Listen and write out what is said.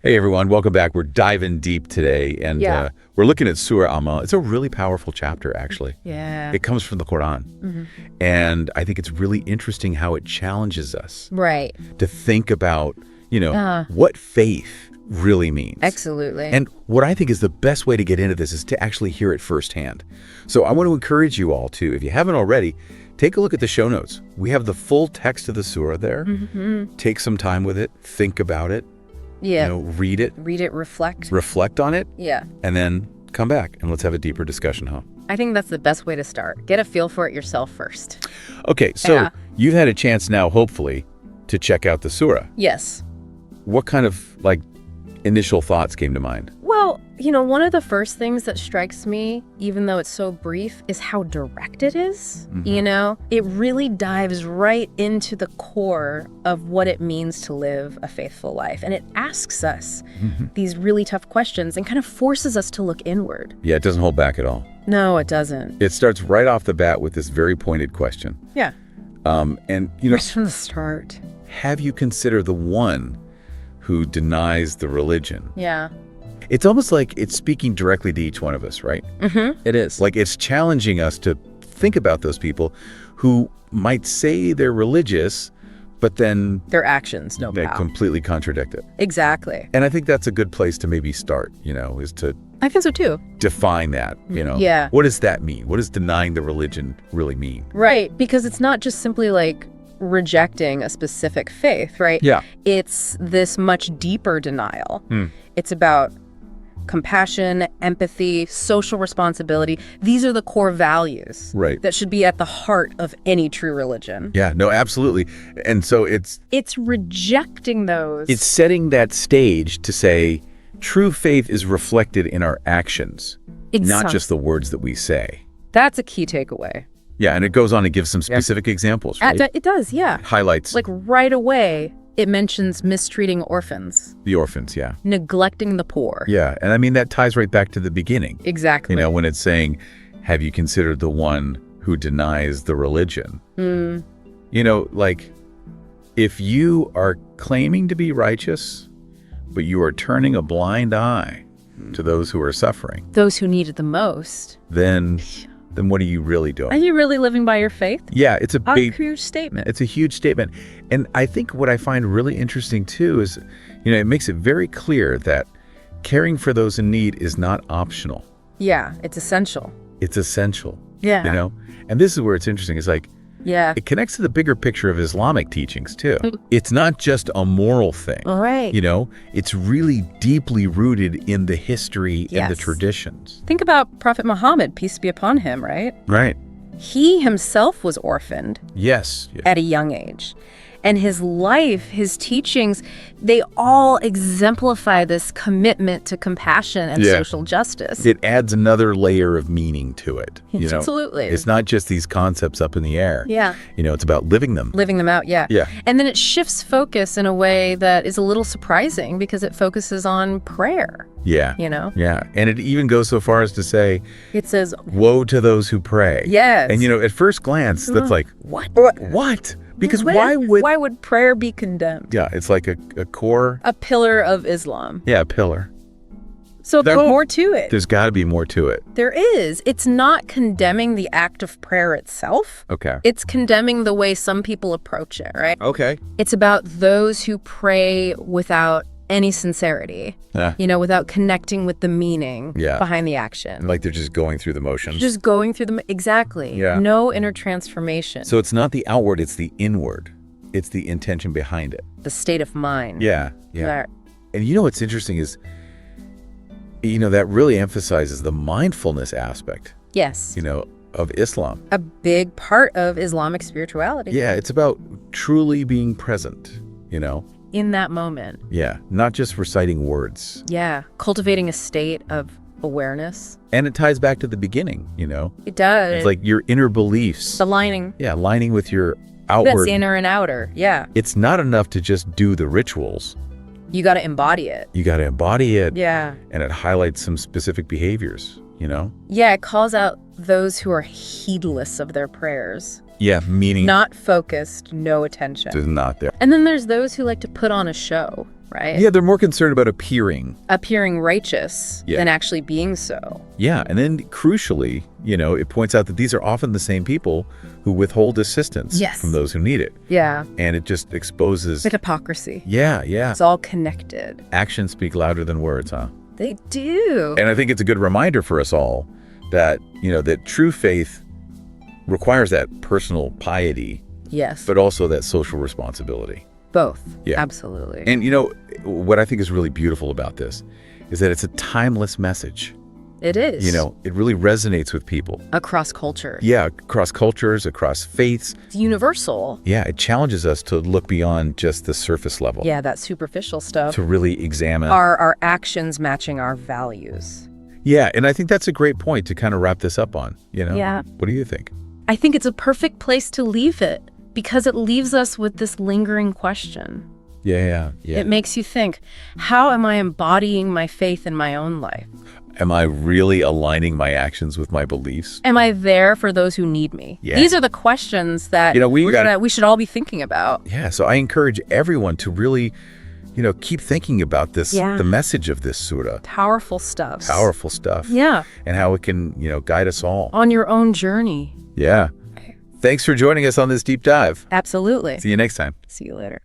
Hey everyone, welcome back. We're diving deep today, and we're looking at Surah Al-Maun. It's a really powerful chapter, actually. Yeah. It comes from the Quran, and I think it's really interesting how it challenges us to think about, what faith really means. Absolutely. And what I think is the best way to get into this is to actually hear it firsthand. So I want to encourage you all to, if you haven't already, take a look at the show notes. We have the full text of the surah there. Take some time with it, think about it. Yeah. Read it. Read it, reflect. Reflect on it. Yeah. And then come back and let's have a deeper discussion, huh? I think that's the best way to start. Get a feel for it yourself first. Okay, so you've had a chance now, hopefully, to check out the surah. Yes. What kind of, initial thoughts came to mind? Well, one of the first things that strikes me, even though it's so brief, is how direct it is. It really dives right into the core of what it means to live a faithful life. And it asks us these really tough questions and kind of forces us to look inward. Yeah, it doesn't hold back at all. No, it doesn't. It starts right off the bat with this very pointed question. Yeah. Right from the start. Have you considered the one who denies the religion? Yeah. It's almost like it's speaking directly to each one of us, right? It is. Like it's challenging us to think about those people who might say they're religious, but then their actions they completely contradict it. Exactly. And I think that's a good place to maybe start, is to I think so too. define that, Yeah. What does that mean? What does denying the religion really mean? Right, because it's not just simply like rejecting a specific faith, right? Yeah. It's this much deeper denial. It's about compassion, empathy, social responsibility. These are the core values that should be at the heart of any true religion. Yeah, no, absolutely. And so it's rejecting those. It's setting that stage to say true faith is reflected in our actions, not just the words that we say. That's a key takeaway. Yeah, and it goes on to give some specific examples, right? It does, yeah. Highlights. Like right away, it mentions mistreating orphans. The orphans, yeah. Neglecting the poor. Yeah, and I mean, that ties right back to the beginning. Exactly. When it's saying, have you considered the one who denies the religion? If you are claiming to be righteous, but you are turning a blind eye to those who are suffering. Those who need it the most. Then what are you really doing? Are you really living by your faith? Yeah, it's a huge statement. It's a huge statement. And I think what I find really interesting too is, it makes it very clear that caring for those in need is not optional. Yeah, it's essential. It's essential. Yeah. And this is where it's interesting. It's like, it connects to the bigger picture of Islamic teachings too. It's not just a moral thing. All right. It's really deeply rooted in the history and the traditions. Think about Prophet Muhammad, peace be upon him, right? Right. He himself was orphaned. Yes. At a young age. And his life, his teachings, they all exemplify this commitment to compassion and social justice. It adds another layer of meaning to it. Absolutely. It's not just these concepts up in the air. Yeah. It's about living them. Living them out, yeah. Yeah. And then it shifts focus in a way that is a little surprising because it focuses on prayer. Yeah. Yeah. And it even goes so far as to say, it says, woe to those who pray. Yes. And, at first glance, that's like, what? What? Because why would prayer be condemned? Yeah, it's like a core. A pillar of Islam. Yeah, a pillar. So there's more to it. There's got to be more to it. There is. It's not condemning the act of prayer itself. Okay. It's condemning the way some people approach it, right? Okay. It's about those who pray without any sincerity, without connecting with the meaning behind the action. Like they're just going through the motions. Just going through them. Exactly. Yeah. No inner transformation. So it's not the outward, it's the inward. It's the intention behind it. The state of mind. Yeah. Yeah. And what's interesting is, that really emphasizes the mindfulness aspect. Yes. Of Islam. A big part of Islamic spirituality. Yeah. It's about truly being present, in that moment. Yeah, not just reciting words. Yeah, cultivating a state of awareness. And it ties back to the beginning, It does. It's like your inner beliefs. The lining. Yeah, lining with your outward. That's inner and outer, yeah. It's not enough to just do the rituals. You got to embody it. You got to embody it. Yeah. And it highlights some specific behaviors, Yeah, it calls out those who are heedless of their prayers. Yeah, meaning not focused, no attention. is not there. And then there's those who like to put on a show. right? Yeah, they're more concerned about appearing Righteous than actually being so. Yeah, and then crucially, it points out that these are often the same people who withhold assistance from those who need it. Yeah. And it just exposes The hypocrisy. Yeah. It's all connected. Actions speak louder than words, huh? They do. And I think it's a good reminder for us all that, that true faith requires that personal piety, Yes. but also that social responsibility. Both. Yeah. Absolutely. And what I think is really beautiful about this is that it's a timeless message. It is. It really resonates with people. Across culture. Yeah, across cultures, across faiths. It's universal. Yeah, it challenges us to look beyond just the surface level. Yeah, that superficial stuff. To really examine our actions matching our values. Yeah, and I think that's a great point to kind of wrap this up on, Yeah. What do you think? I think it's a perfect place to leave it because it leaves us with this lingering question. Yeah. It makes you think, how am I embodying my faith in my own life? Am I really aligning my actions with my beliefs? Am I there for those who need me? Yeah. These are the questions that we should all be thinking about. Yeah, so I encourage everyone to really, keep thinking about this, the message of this surah. Powerful stuff. Yeah. And how it can, guide us all. On your own journey. Yeah. Thanks for joining us on this deep dive. Absolutely. See you next time. See you later.